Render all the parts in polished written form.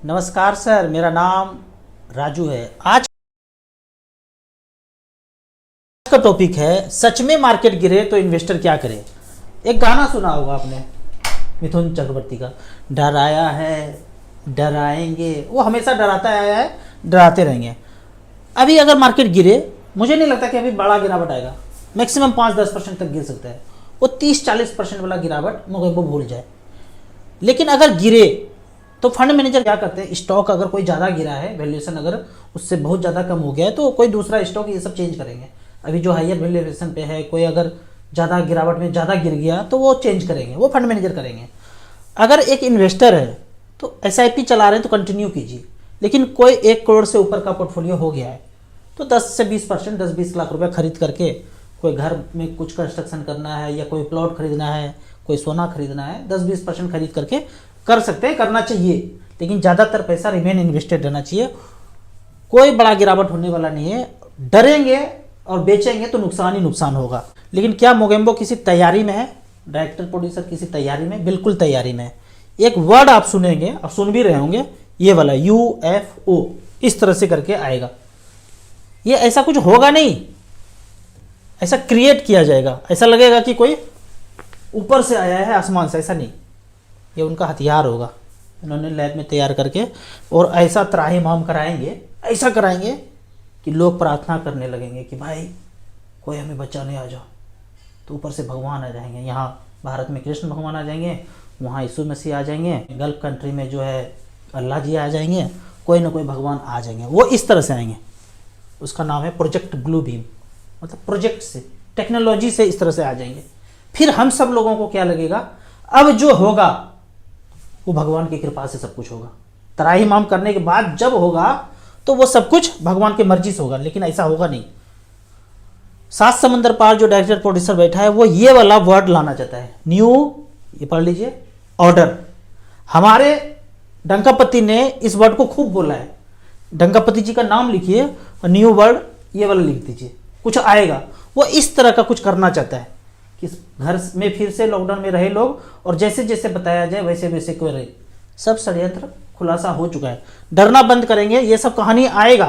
नमस्कार सर, मेरा नाम राजू है। आज का टॉपिक है सच में मार्केट गिरे तो इन्वेस्टर क्या करे। एक गाना सुना होगा आपने मिथुन चक्रवर्ती का, डराया है डराएंगे। वो हमेशा डराता आया है, डराते रहेंगे। अभी अगर मार्केट गिरे, मुझे नहीं लगता कि अभी बड़ा गिरावट आएगा। मैक्सिमम 5-10% तक गिर सकता है। वो 30-40% वाला गिरावट मगर वो भूल जाए। लेकिन अगर गिरे तो फंड मैनेजर क्या करते हैं, स्टॉक अगर कोई ज़्यादा गिरा है, वैल्यूएशन अगर उससे बहुत ज़्यादा कम हो गया है, तो कोई दूसरा स्टॉक ये सब चेंज करेंगे। अभी जो हायर वैल्यूएशन पे है, कोई अगर ज़्यादा गिरावट में ज़्यादा गिर गया तो वो चेंज करेंगे, वो फंड मैनेजर करेंगे। अगर एक इन्वेस्टर है तो SIP चला रहे हैं तो कंटिन्यू कीजिए। लेकिन कोई 1 करोड़ से ऊपर का पोर्टफोलियो हो गया है तो 10 से 20%, 10-20 लाख रुपए खरीद करके कोई घर में कुछ कंस्ट्रक्शन करना है या कोई प्लॉट खरीदना है, कोई सोना खरीदना है, 10-20% खरीद करके कर सकते हैं, करना चाहिए। लेकिन ज़्यादातर पैसा रिमेन इन्वेस्टेड रहना चाहिए। कोई बड़ा गिरावट होने वाला नहीं है। डरेंगे और बेचेंगे तो नुकसान ही नुकसान होगा। लेकिन क्या मोगेम्बो किसी तैयारी में है? डायरेक्टर प्रोड्यूसर किसी तैयारी में? बिल्कुल तैयारी में है। एक वर्ड आप सुनेंगे, आप सुन भी रहे होंगे, ये वाला UFO इस तरह से करके आएगा। ये ऐसा कुछ होगा नहीं, ऐसा क्रिएट किया जाएगा। ऐसा लगेगा कि कोई ऊपर से आया है आसमान से, ऐसा नहीं। ये उनका हथियार होगा, उन्होंने लैब में तैयार करके, और ऐसा त्राहिमाम कराएंगे, ऐसा कराएंगे कि लोग प्रार्थना करने लगेंगे कि भाई कोई हमें बचाने आ जाओ। तो ऊपर से भगवान आ जाएंगे। यहाँ भारत में कृष्ण भगवान आ जाएंगे, वहाँ यीशु मसीह आ जाएंगे, गल्फ कंट्री में जो है अल्लाह जी आ जाएंगे, कोई ना कोई भगवान आ जाएंगे। वो इस तरह से आएंगे। उसका नाम है प्रोजेक्ट ब्लू बीम, मतलब प्रोजेक्ट से, टेक्नोलॉजी से इस तरह से आ जाएंगे। फिर हम सब लोगों को क्या लगेगा, अब जो होगा वो भगवान की कृपा से सब कुछ होगा। त्राहिमाम करने के बाद जब होगा तो वो सब कुछ भगवान की मर्जी से होगा। लेकिन ऐसा होगा नहीं। 7 समंदर पार जो डायरेक्टर प्रोड्यूसर बैठा है वो ये वाला वर्ड लाना चाहता है, न्यू, ये पढ़ लीजिए, ऑर्डर। हमारे डंकापति ने इस वर्ड को खूब बोला है। डंकापति जी का नाम लिखिए और न्यू वर्ड ये वाला लिख दीजिए, कुछ आएगा। वो इस तरह का कुछ करना चाहता है कि घर में फिर से लॉकडाउन में रहे लोग, और जैसे जैसे बताया जाए वैसे वैसे कोई रहे। सब षड्यंत्र खुलासा हो चुका है। डरना बंद करेंगे, ये सब कहानी आएगा।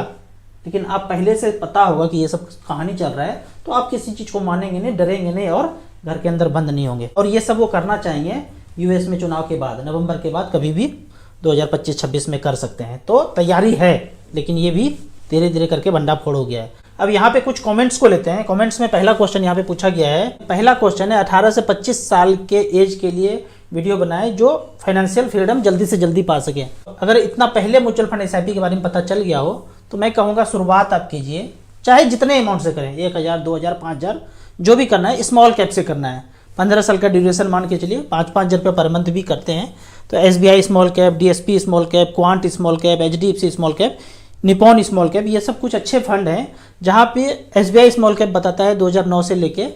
लेकिन आप पहले से पता होगा कि ये सब कहानी चल रहा है, तो आप किसी चीज़ को मानेंगे नहीं, डरेंगे नहीं, और घर के अंदर बंद नहीं होंगे। और ये सब वो करना चाहेंगे US में चुनाव के बाद, नवंबर के बाद, कभी भी 2025-26 में कर सकते हैं। तो तैयारी है, लेकिन ये भी धीरे धीरे करके भंडाफोड़ हो गया है। अब यहाँ पे कुछ कमेंट्स को लेते हैं। कमेंट्स में पहला क्वेश्चन यहाँ पे पूछा गया है। पहला क्वेश्चन है, 18 से 25 साल के एज के लिए वीडियो बनाए जो फाइनेंशियल फ्रीडम जल्दी से जल्दी पा सके। अगर इतना पहले म्यूचुअल फंड SIP के बारे में पता चल गया हो तो मैं कहूँगा शुरुआत आप कीजिए, चाहे जितने अमाउंट से करें, 1000, 2000, 5000, जो भी करना है, स्मॉल कैप से करना है। 15 साल का ड्यूरेशन मान के चलिए, 5-5 रुपये पर मंथ भी करते हैं। तो SBI small cap, DSP small cap, quant small cap, HDFC small cap, Nippon small cap, ये सब कुछ अच्छे फंड हैं। जहाँ पे SBI स्मॉल कैप बताता है 2009 से लेके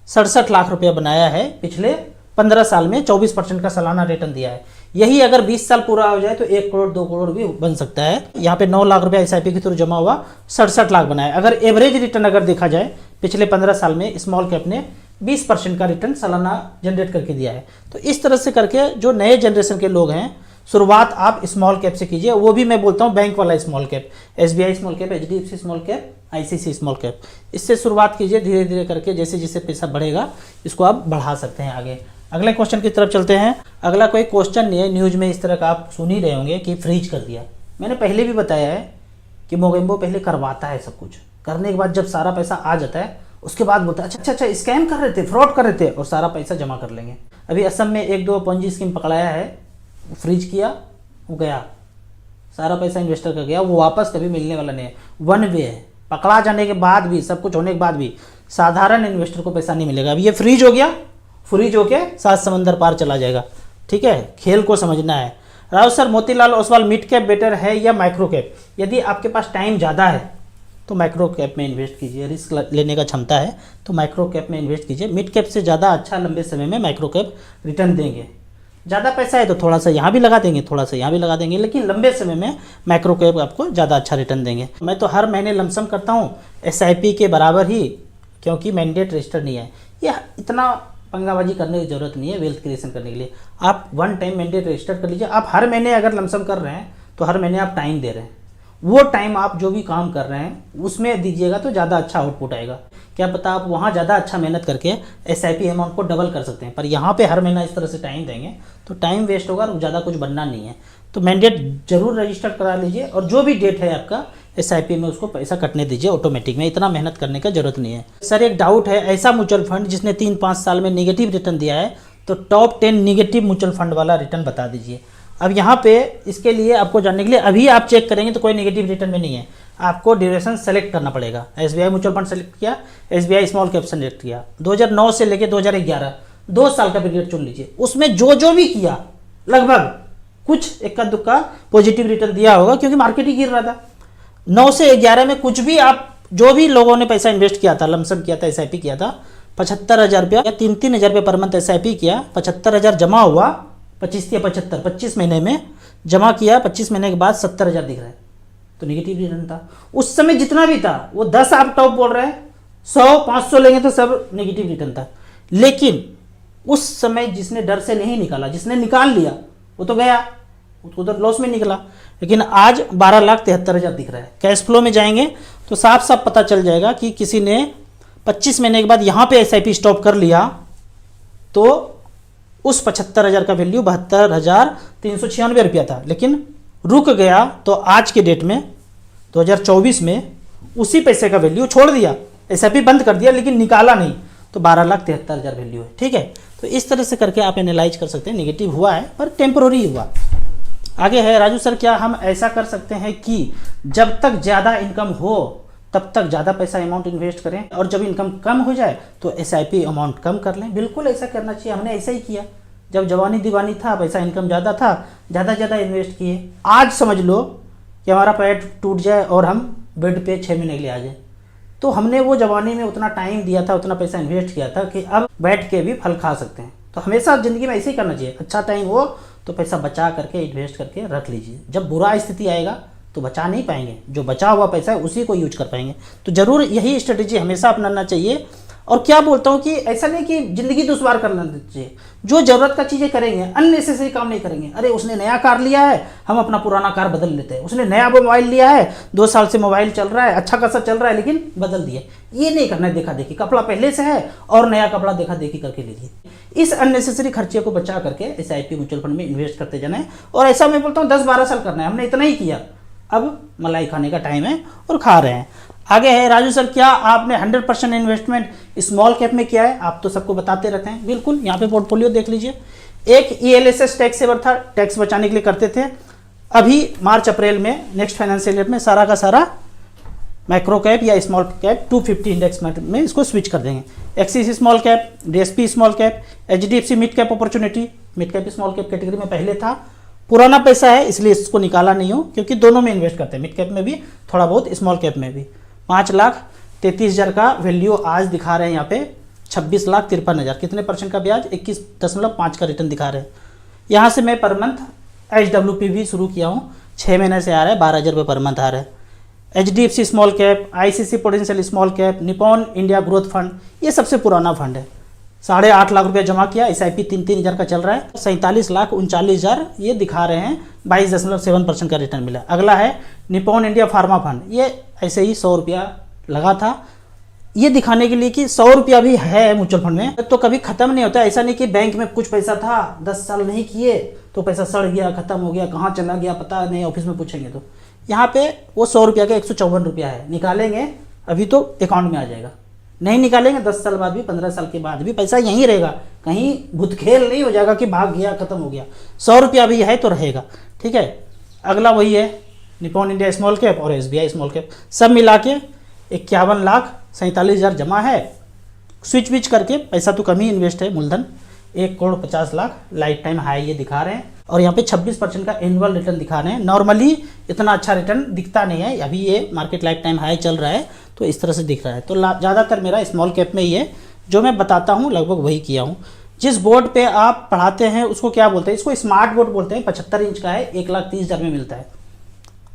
67 लाख रुपया बनाया है, पिछले 15 साल में 24% का सालाना रिटर्न दिया है। यही अगर 20 साल पूरा हो जाए तो 1 करोड़ 2 करोड़ भी बन सकता है। यहाँ पे 9 लाख रुपया SIP के थ्रू जमा हुआ, 67 लाख बनाया। अगर एवरेज रिटर्न अगर देखा जाए पिछले 15 साल में स्मॉल कैप ने 20% का रिटर्न सालाना जनरेट करके दिया है। तो इस तरह से करके जो नए जनरेशन के लोग हैं, शुरुआत आप स्मॉल कैप से कीजिए। वो भी मैं बोलता हूँ बैंक वाला small cap, SBI small cap, HDFC small cap, ICICI small cap, इससे शुरुआत कीजिए। धीरे धीरे करके जैसे जैसे पैसा बढ़ेगा इसको आप बढ़ा सकते हैं आगे। अगले क्वेश्चन की तरफ चलते हैं। अगला कोई क्वेश्चन नहीं है, न्यूज़ में इस तरह का आप सुन ही रहे होंगे कि फ्रीज कर दिया। मैंने पहले भी बताया है कि मोगेम्बो पहले करवाता है सब कुछ, करने के बाद जब सारा पैसा आ जाता है उसके बाद बोलता है अच्छा स्कैम कर रहे थे, फ्रॉड कर रहे थे, और सारा पैसा जमा कर लेंगे। अभी असम में 1-2 पोंजी स्कीम पकड़ाया है, फ्रीज किया, वो गया, सारा पैसा इन्वेस्टर का गया, वो वापस कभी मिलने वाला नहीं है। वन वे है, पकड़ा जाने के बाद भी, सब कुछ होने के बाद भी साधारण इन्वेस्टर को पैसा नहीं मिलेगा। अभी ये फ्रीज हो गया, फ्रीज होके 7 समंदर पार चला जाएगा। ठीक है, खेल को समझना है। Rao sir, Motilal Oswal, mid cap better है या माइक्रो कैप? यदि आपके पास टाइम ज़्यादा है तो माइक्रो कैप में इन्वेस्ट कीजिए, रिस्क लेने का क्षमता है तो माइक्रो कैप में इन्वेस्ट कीजिए। मिड कैप से ज़्यादा अच्छा लंबे समय में माइक्रो कैप रिटर्न देंगे। ज़्यादा पैसा है तो थोड़ा सा यहाँ भी लगा देंगे, थोड़ा सा यहाँ भी लगा देंगे, लेकिन लंबे समय में माइक्रो कैप आपको ज़्यादा अच्छा रिटर्न देंगे। मैं तो हर महीने लमसम करता हूँ SIP के बराबर ही, क्योंकि मैंडेट रजिस्टर नहीं है। यह इतना पंगाबाजी करने की जरूरत नहीं है वेल्थ क्रिएशन करने के लिए। आप वन टाइम मैंडेट रजिस्टर कर लीजिए। आप हर महीने अगर लमसम कर रहे हैं तो हर महीने आप टाइम दे रहे हैं, वो टाइम आप जो भी काम कर रहे हैं उसमें दीजिएगा तो ज़्यादा अच्छा आउटपुट आएगा। क्या पता आप वहाँ ज़्यादा अच्छा मेहनत करके SIP अमाउंट को डबल कर सकते हैं, पर यहाँ पे हर महीना इस तरह से टाइम देंगे तो टाइम वेस्ट होगा और ज़्यादा कुछ बनना नहीं है। तो मैंडेट जरूर रजिस्टर करा लीजिए और जो भी डेट है आपका SIP में उसको पैसा कटने दीजिए ऑटोमेटिक में, इतना मेहनत करने का जरूरत नहीं है। सर एक डाउट है, ऐसा म्यूचुअल फंड जिसने 3-5 साल में नेगेटिव रिटर्न दिया है, तो टॉप 10 नेगेटिव म्यूचुअल फंड वाला रिटर्न बता दीजिए। अब यहाँ पे इसके लिए आपको जानने के लिए अभी आप चेक करेंगे तो कोई नेगेटिव रिटर्न में नहीं है, आपको ड्यूरेशन सेलेक्ट करना पड़ेगा। SBI म्यूचुअल फंड सेलेक्ट किया, SBI स्मॉल कैप सेलेक्ट किया, 2009 से लेकर 2011 2 साल का पीरियड चुन लीजिए। उसमें जो भी किया लगभग कुछ इक्का दुक्का पॉजिटिव रिटर्न दिया होगा क्योंकि मार्केट ही गिर रहा था। 9 से 11 में कुछ भी आप जो भी लोगों ने पैसा इन्वेस्ट किया था, लमसम किया था, SIP किया था, 75,000 रुपया या 3-3 हज़ार रुपये पर मंथ SIP किया, 75,000 जमा हुआ, 25 महीने में जमा किया, 25 महीने के बाद 70,000 दिख रहा है, तो निगेटिव रिटर्न था। उस समय जितना भी था वो 10 आप टॉप बोल रहे हैं, 100-500 लेंगे तो सब निगेटिव रिटर्न था। लेकिन उस समय जिसने डर से नहीं निकाला, जिसने निकाल लिया वो तो गया, उधर लॉस में निकला। लेकिन आज 12,73,000 दिख रहा है। कैश फ्लो में जाएंगे तो साफ साफ पता चल जाएगा कि किसी ने 25 महीने के बाद यहाँ पे SIP स्टॉप कर लिया तो उस 75,000 का वैल्यू 72,396 रुपया था, लेकिन रुक गया तो आज के डेट में 2024 में उसी पैसे का वैल्यू छोड़ दिया, SIP बंद कर दिया लेकिन निकाला नहीं, तो 12,73,000 वैल्यू है। ठीक है, तो इस तरह से करके आप एनालाइज कर सकते हैं। नेगेटिव हुआ है पर टेम्पोररी हुआ। आगे है राजू सर, क्या हम ऐसा कर सकते हैं कि जब तक ज़्यादा इनकम हो तब तक ज़्यादा पैसा अमाउंट इन्वेस्ट करें और जब इनकम कम हो जाए तो SIP अमाउंट कम कर लें? बिल्कुल ऐसा करना चाहिए, हमने ऐसा ही किया। जब जवानी दीवानी था, पैसा इनकम ज़्यादा था, ज़्यादा इन्वेस्ट किए। आज समझ लो कि हमारा पैर टूट जाए और हम बेड पे 6 महीने के लिए आ जाए, तो हमने वो जवानी में उतना टाइम दिया था, उतना पैसा इन्वेस्ट किया था कि अब बैठ के भी फल खा सकते हैं। तो हमेशा ज़िंदगी में ऐसे ही करना चाहिए, अच्छा टाइम हो तो पैसा बचा करके इन्वेस्ट करके रख लीजिए। जब बुरा स्थिति आएगा तो बचा नहीं पाएंगे, जो बचा हुआ पैसा है उसी को यूज कर पाएंगे। तो ज़रूर यही स्ट्रेटेजी हमेशा अपनाना चाहिए। और क्या बोलता हूँ कि ऐसा नहीं कि ज़िंदगी दुश्वार करना चाहिए, जो ज़रूरत का चीज़ें करेंगे, अननेसेसरी काम नहीं करेंगे। अरे उसने नया कार लिया है, हम अपना पुराना कार बदल लेते हैं। उसने नया मोबाइल लिया है, 2 साल से मोबाइल चल रहा है, अच्छा खासा चल रहा है, लेकिन बदल दिए। ये नहीं करना है देखा देखी। कपड़ा पहले से है और नया कपड़ा देखा देखी करके लीजिए। इस अननेसेसरी खर्चे को बचा करके SIP म्यूचुअल फंड में इन्वेस्ट करते जाना है। और ऐसा मैं बोलता हूँ 10-12 साल करना है, हमने इतना ही किया, अब मलाई खाने का टाइम है और खा रहे हैं। आगे है राजू सर, क्या आपने 100% इन्वेस्टमेंट स्मॉल कैप में किया है? आप तो सबको बताते रहते हैं। बिल्कुल, यहाँ पे पोर्टफोलियो देख लीजिए। एक ELSS टैक्स सेवर था, टैक्स बचाने के लिए करते थे। अभी मार्च अप्रैल में नेक्स्ट फाइनेंशियल ईयर में सारा का सारा माइक्रो कैप या स्मॉल कैप 250 इंडेक्स में इसको स्विच कर देंगे। Axis small cap, DSP small cap, HDFC mid cap opportunity, mid cap small cap category में पहले था। पुराना पैसा है इसलिए इसको निकाला नहीं हो, क्योंकि दोनों में इन्वेस्ट करते हैं, मिड कैप में भी थोड़ा बहुत, स्मॉल कैप में भी। 5,33,000 का वैल्यू आज दिखा रहे हैं यहाँ पे, 26,53,000। कितने % का ब्याज? 21.5 का रिटर्न दिखा रहे हैं। यहाँ से मैं पर मंथ HWP भी शुरू किया हूँ, 6 महीने से आ रहा है, 12,000 रुपये पर मंथ आ रहा है। HDFC small cap, ICC potential small cap, Nippon India growth fund, ये सबसे पुराना फंड है। 8.5 लाख रुपया जमा किया, SIP 3-3 हज़ार का चल रहा है, 47,39,000 ये दिखा रहे हैं, 22.7% का रिटर्न मिला। अगला है निपॉन इंडिया फार्मा फंड, ये ऐसे ही 100 रुपया लगा था, ये दिखाने के लिए कि 100 रुपया भी है म्यूचुअल फंड में, तो कभी खत्म नहीं होता। ऐसा नहीं कि बैंक में कुछ पैसा था, 10 साल नहीं किए तो पैसा सड़ गया, खत्म हो गया, कहाँ चला गया पता नहीं, ऑफिस में पूछेंगे तो। यहाँ पे वो 100 रुपया का 154 रुपया है, निकालेंगे अभी तो अकाउंट में आ जाएगा, नहीं निकालेंगे 10 साल बाद भी, 15 साल के बाद भी पैसा यहीं रहेगा, कहीं भूतखेल नहीं हो जाएगा कि भाग गया, खत्म हो गया। 100 रुपया भी है तो रहेगा। ठीक है, अगला वही है निपॉन इंडिया स्मॉल कैप और SBI स्मॉल कैप, सब मिला के 51,47,000 जमा है। स्विच विच करके पैसा तो कम ही इन्वेस्ट है, मूलधन 1,50,00,000 लाइफ टाइम हाई ये दिखा रहे हैं। और यहाँ पे 26% का एनुअल रिटर्न दिखा रहे हैं। नॉर्मली इतना अच्छा रिटर्न दिखता नहीं है, अभी ये मार्केट लाइफ टाइम हाई चल रहा है तो इस तरह से दिख रहा है। तो ज़्यादातर मेरा स्मॉल कैप में ही है, जो मैं बताता हूँ लगभग वही किया हूँ। जिस बोर्ड पे आप पढ़ाते हैं उसको क्या बोलते हैं? इसको स्मार्ट बोर्ड बोलते हैं। 75 इंच का है, 1,30,000 में मिलता है।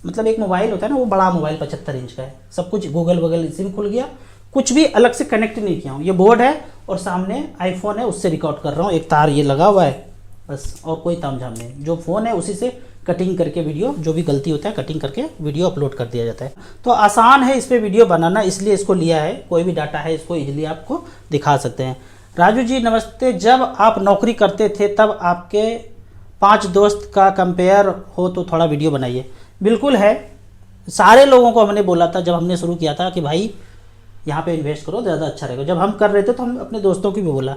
मतलब एक मोबाइल होता है ना, वो बड़ा मोबाइल 75 इंच का है, सब कुछ गूगल वगैरह सिम खुल गया, कुछ भी अलग से कनेक्ट नहीं किया हूँ। ये बोर्ड है और सामने आईफोन है, उससे रिकॉर्ड कर रहा हूँ, एक तार ये लगा हुआ है बस, और कोई तामझाम नहीं। जो फ़ोन है उसी से कटिंग करके वीडियो, जो भी गलती होता है कटिंग करके वीडियो अपलोड कर दिया जाता है। तो आसान है इस पर वीडियो बनाना, इसलिए इसको लिया है। कोई भी डाटा है इसको ईजिली आपको दिखा सकते हैं। राजू जी नमस्ते, जब आप नौकरी करते थे तब आपके 5 दोस्त का कंपेयर हो तो थोड़ा वीडियो बनाइए। बिल्कुल है, सारे लोगों को हमने बोला था जब हमने शुरू किया था कि भाई यहाँ पे इन्वेस्ट करो, ज़्यादा अच्छा रहेगा। जब हम कर रहे थे तो हम अपने दोस्तों की भी बोला,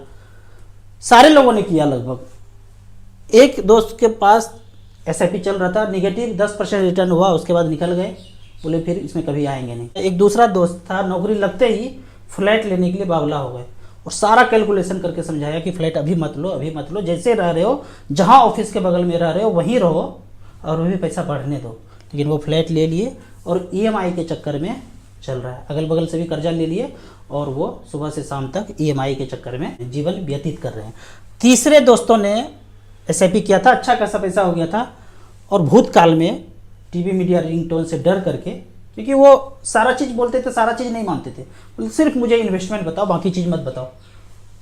सारे लोगों ने किया लगभग। एक दोस्त के पास एसआईपी चल रहा था, निगेटिव 10% रिटर्न हुआ, उसके बाद निकल गए, बोले फिर इसमें कभी आएंगे नहीं। एक दूसरा दोस्त था, नौकरी लगते ही फ्लैट लेने के लिए बावला हो गए और सारा कैलकुलेशन करके समझाया कि फ्लैट अभी मत लो, अभी मत लो, जैसे रह रहे हो, जहाँ ऑफिस के बगल में रह रहे हो वहीं रहो और वही पैसा बढ़ने दो। लेकिन वो फ्लैट ले लिए और ईएमआई के चक्कर में चल रहा है। अगल बगल से भी कर्जा ले लिए और वो सुबह से शाम तक ईएमआई के चक्कर में जीवन व्यतीत कर रहे हैं। तीसरे दोस्तों ने एसआईपी किया था, अच्छा खासा पैसा हो गया था और भूतकाल में टीवी मीडिया रिंगटोन से डर करके, क्योंकि वो सारा चीज़ बोलते थे, सारा चीज़ नहीं मानते थे, सिर्फ मुझे इन्वेस्टमेंट बताओ, बाकी चीज़ मत बताओ।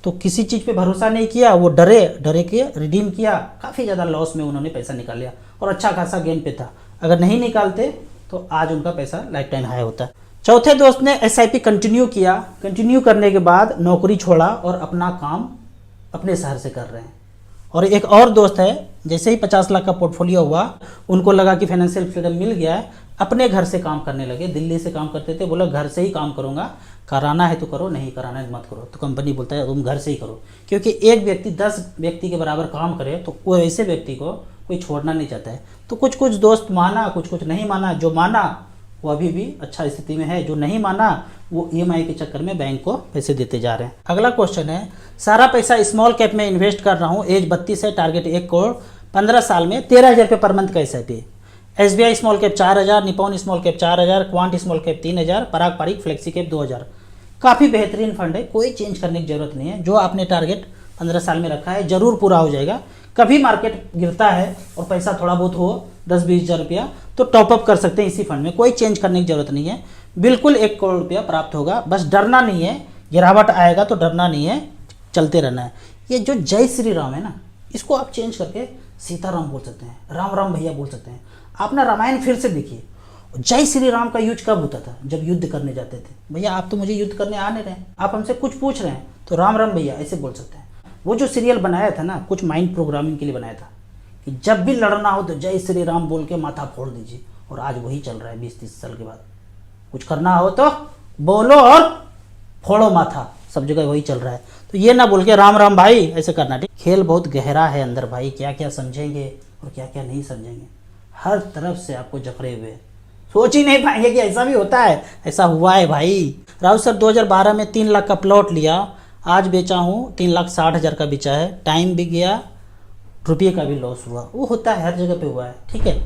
तो किसी चीज़ पे भरोसा नहीं किया, वो डरे के रिडीम किया, काफ़ी ज़्यादा लॉस में उन्होंने पैसा निकाल लिया और अच्छा खासा गेन पे था। अगर नहीं निकालते तो आज उनका पैसा लाइफ टाइम हाई होता। चौथे दोस्त ने एसआईपी कंटिन्यू किया, कंटिन्यू करने के बाद नौकरी छोड़ा और अपना काम अपने शहर से कर रहे हैं। और एक और दोस्त है, जैसे ही 50 लाख का पोर्टफोलियो हुआ, उनको लगा कि फाइनेंशियल फ्रीडम मिल गया है, अपने घर से काम करने लगे। दिल्ली से काम करते थे, बोला घर से ही काम करूंगा, कराना है तो करो, नहीं कराना है तो मत करो। तो कंपनी बोलता है तुम घर से ही करो, क्योंकि एक व्यक्ति 10 व्यक्ति के बराबर काम करे तो वो ऐसे व्यक्ति को कोई छोड़ना नहीं चाहता है। तो कुछ कुछ दोस्त माना, कुछ कुछ नहीं माना। जो माना वो अभी भी अच्छा स्थिति में है, जो नहीं माना वो ईएमआई के चक्कर में बैंक को पैसे देते जा रहे हैं। अगला क्वेश्चन है, सारा पैसा स्मॉल कैप में इन्वेस्ट कर रहा हूँ, एज 32 है, टारगेट 1 करोड़, 15 साल में 13,000 रुपये पर मंथ का SIP. SBI small cap 4,000, Nippon small cap 4,000, quant small cap 3,000, पराग पारिक फ्लेक्सी कैप 2,000। काफ़ी बेहतरीन फंड है, कोई चेंज करने की जरूरत नहीं है। जो आपने टारगेट 15 साल में रखा है जरूर पूरा हो जाएगा। कभी मार्केट गिरता है और पैसा थोड़ा बहुत हो 10-20 हज़ार रुपया तो टॉपअप कर सकते हैं इसी फंड में, कोई चेंज करने की जरूरत नहीं है। बिल्कुल 1 करोड़ रुपया प्राप्त होगा, बस डरना नहीं है। गिरावट आएगा तो डरना नहीं है, चलते रहना है। ये जो जय श्री राम है ना, इसको आप चेंज करके सीताराम बोल सकते हैं, राम राम भैया बोल सकते हैं। आप ना रामायण फिर से देखिए, जय श्री राम का यूज कब होता था? जब युद्ध करने जाते थे। भैया आप तो मुझे युद्ध करने आ नहीं रहे, आप हमसे कुछ पूछ रहे हैं तो राम राम भैया ऐसे बोल सकते हैं। वो जो सीरियल बनाया था ना, कुछ माइंड प्रोग्रामिंग के लिए बनाया था कि जब भी लड़ना हो तो जय श्री राम बोल के माथा फोड़ दीजिए, और आज वही चल रहा है 20-30 साल के बाद। कुछ करना हो तो बोलो और फोड़ो माथा, सब जगह वही चल रहा है। तो ये ना बोल के राम राम भाई ऐसे करना, ठीक। खेल बहुत गहरा है अंदर भाई, क्या क्या समझेंगे और क्या क्या नहीं समझेंगे, हर तरफ से आपको जकड़े हुए, सोच ही नहीं पाएंगे कि ऐसा भी होता है। ऐसा हुआ है भाई। राउत सर 2012 में 3 लाख का प्लॉट लिया, आज बेचा हूँ 3,60,000 का बेचा है, टाइम भी गया, रुपये का भी लॉस हुआ। वो होता है, हर जगह पे हुआ है, ठीक है।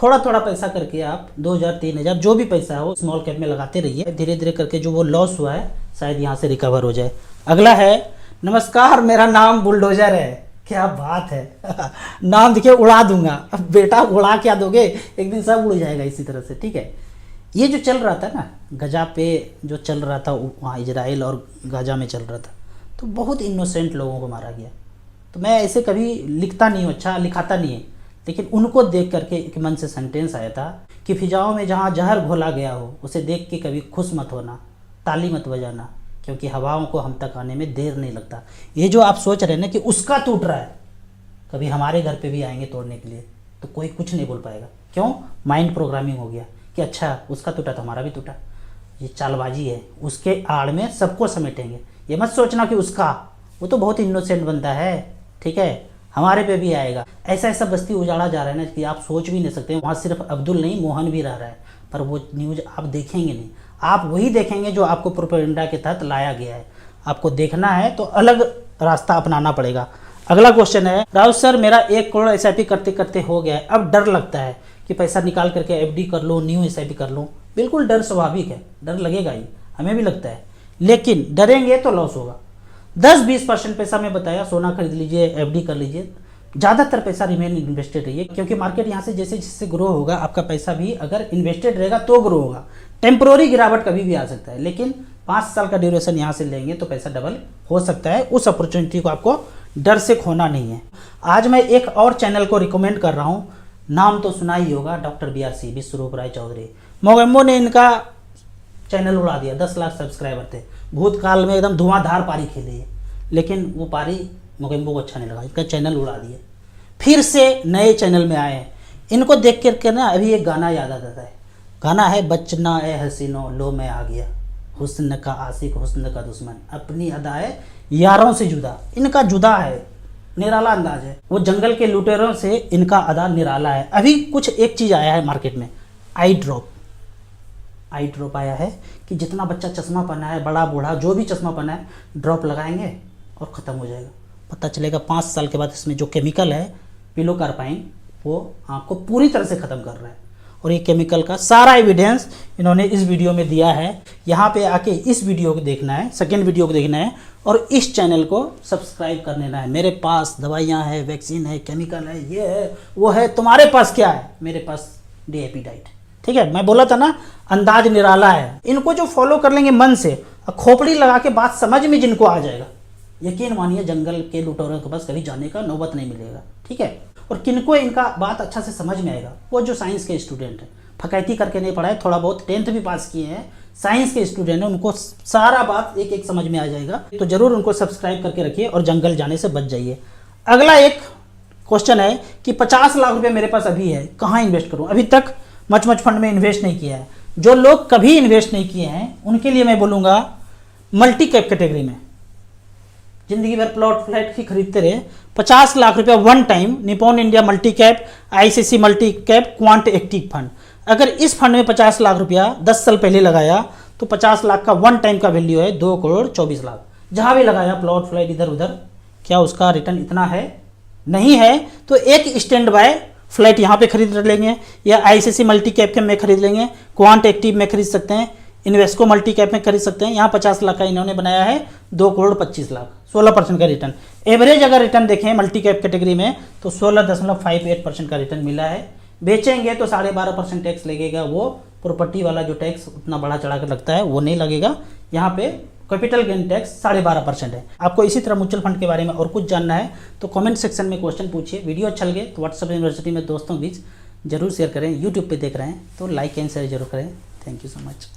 थोड़ा थोड़ा पैसा करके आप 2,000-3,000 जो भी पैसा हो स्मॉल कैप में लगाते रहिए, धीरे धीरे करके जो वो लॉस हुआ है शायद यहाँ से रिकवर हो जाए। अगला है, नमस्कार मेरा नाम बुलडोजर है। क्या बात है नाम देखिए, उड़ा दूंगा। अब बेटा उड़ा क्या दोगे, एक दिन सब उड़ जाएगा इसी तरह से, ठीक है। ये जो चल रहा था ना गजा पे, जो चल रहा था वहाँ इजराइल और गाजा में चल रहा था, तो बहुत इनोसेंट लोगों को मारा गया। तो मैं ऐसे कभी लिखता नहीं हूँ, अच्छा लिखाता नहीं है, लेकिन उनको देख करके एक मन से सेंटेंस आया था कि फिजाओं में जहाँ जहर घोला गया हो उसे देख के कभी खुश मत होना, ताली मत बजाना, क्योंकि हवाओं को हम तक आने में देर नहीं लगता। ये जो आप सोच रहे हैं ना कि उसका टूट रहा है, कभी हमारे घर पे भी आएंगे तोड़ने के लिए, तो कोई कुछ नहीं बोल पाएगा। क्यों? माइंड प्रोग्रामिंग हो गया कि अच्छा उसका टूटा तो हमारा भी टूटा। ये चालबाजी है, उसके आड़ में सबको समेटेंगे। ये मत सोचना कि उसका, वो तो बहुत इनोसेंट बंदा है, ठीक है, हमारे पे भी आएगा। ऐसा ऐसा बस्ती उजाड़ा जा रहा है ना कि आप सोच भी नहीं सकते। वहाँ सिर्फ अब्दुल नहीं, मोहन भी रह रहा है, पर वो न्यूज़ आप देखेंगे नहीं। आप वही देखेंगे जो आपको प्रोपेगेंडा के तहत लाया गया है। आपको देखना है तो अलग रास्ता अपनाना पड़ेगा। अगला क्वेश्चन है, राउत सर मेरा 1 करोड़ एसआईपी करते करते हो गया है, अब डर लगता है कि पैसा निकाल करके एफडी कर लूँ, न्यू एसआईपी कर लूँ। बिल्कुल डर स्वाभाविक है, डर लगेगा ही, हमें भी लगता है, लेकिन डरेंगे तो लॉस होगा। 10-20% पैसा मैं बताया, सोना खरीद लीजिए, एफडी कर लीजिए, ज़्यादातर पैसा रिमेन इन्वेस्टेड रहिए, क्योंकि मार्केट यहाँ से जैसे जैसे ग्रो होगा आपका पैसा भी अगर इन्वेस्टेड रहेगा तो ग्रो होगा। टेम्पोररी गिरावट कभी भी आ सकता है, लेकिन 5 साल का ड्यूरेशन यहाँ से लेंगे तो पैसा डबल हो सकता है। उस अपॉर्चुनिटी को आपको डर से खोना नहीं है। आज मैं एक और चैनल को रिकमेंड कर रहा हूँ, नाम तो सुना ही होगा, डॉक्टर BRC विश्वरूप राय चौधरी। मोगेम्बो ने इनका चैनल उड़ा दिया, 10 लाख सब्सक्राइबर थे, भूतकाल में एकदम धुआंधार पारी खेली है, लेकिन वो पारी मोगेम्बो को अच्छा नहीं लगा, इनका चैनल उड़ा दिया। फिर से नए चैनल में आए हैं, इनको देख कर ना अभी एक गाना याद आता है, गाना है बचना ए हसीनो लो मैं आ गया, हुस्न का आशिक हुस्न का दुश्मन, अपनी अदाए यारों से जुदा। इनका जुदा है, निराला अंदाज है, वो जंगल के लुटेरों से इनका अदा निराला है। अभी कुछ एक चीज़ आया है मार्केट में, आई ड्रॉप आया है कि जितना बच्चा चश्मा पहना है, बड़ा बूढ़ा जो भी चश्मा पहना है, ड्रॉप लगाएंगे और ख़त्म हो जाएगा। पता चलेगा 5 साल के बाद इसमें जो केमिकल है पिलोकार्पाइन, वो आँख को पूरी तरह से ख़त्म कर रहा है। और ये केमिकल का सारा एविडेंस इन्होंने इस वीडियो में दिया है। यहाँ पे आके इस वीडियो को देखना है, सेकेंड वीडियो को देखना है और इस चैनल को सब्सक्राइब कर लेना है। मेरे पास दवाइयाँ हैं, वैक्सीन है, केमिकल है, ये है वो है, तुम्हारे पास क्या है? मेरे पास DAP डाइट। ठीक है, मैं बोला था ना अंदाज निराला है। इनको जो फॉलो कर लेंगे मन से, खोपड़ी लगा के बात समझ में जिनको आ जाएगा, यकीन मानिए जंगल के लुटेरों के पास कभी जाने का नौबत नहीं मिलेगा। ठीक है, और किनको इनका बात अच्छा से समझ में आएगा, वो जो साइंस के स्टूडेंट हैं, फकैती करके नहीं पढ़ाए, थोड़ा बहुत 10th भी पास किए हैं, साइंस के स्टूडेंट हैं, उनको सारा बात एक एक समझ में आ जाएगा। तो जरूर उनको सब्सक्राइब करके रखिए और जंगल जाने से बच जाइए। अगला एक क्वेश्चन है कि 50 लाख रुपये मेरे पास अभी है, कहाँ इन्वेस्ट करूँ? अभी तक मच फंड में इन्वेस्ट नहीं किया है। जो लोग कभी इन्वेस्ट नहीं किए हैं उनके लिए मैं बोलूँगा मल्टी कैप कैटेगरी में जिंदगी भर प्लॉट फ्लैट ही खरीदते रहे। 50 लाख रुपया one time Nippon India multi cap, ICICI multi cap quant active fund. अगर इस फंड में 50 लाख रुपया 10 साल पहले लगाया तो 50 लाख का वन टाइम का वैल्यू है 2 करोड़ 24 लाख। जहाँ भी लगाया प्लॉट फ्लैट इधर उधर, क्या उसका रिटर्न इतना है? नहीं है। तो एक स्टैंड बाय फ्लैट यहाँ पे खरीद लेंगे या ICICI मल्टी कैप के में खरीद लेंगे, क्वांट एक्टिव में खरीद सकते हैं, इन्वेस्को मल्टी कैप में खरीद सकते हैं। यहाँ 50 लाख का इन्होंने बनाया है 2 करोड़ 25 लाख, 16% का रिटर्न। एवरेज अगर रिटर्न देखें मल्टी कैप कैटेगरी में तो 16.58% का रिटर्न मिला है। बेचेंगे तो 12.5% टैक्स लगेगा, वो प्रॉपर्टी वाला जो टैक्स उतना बढ़ा चढ़ा कर लगता है वो नहीं लगेगा। यहाँ पे कैपिटल गेन टैक्स 12.5% है। आपको इसी तरह म्यूचुअल फंड के बारे में और कुछ जानना है तो कमेंट सेक्शन में क्वेश्चन पूछिए। वीडियो अच्छा लगे तो व्हाट्सएप यूनिवर्सिटी में दोस्तों के बीच जरूर शेयर करें। यूट्यूब पे देख रहे हैं तो लाइक एंड शेयर जरूर करें। Thank you so much.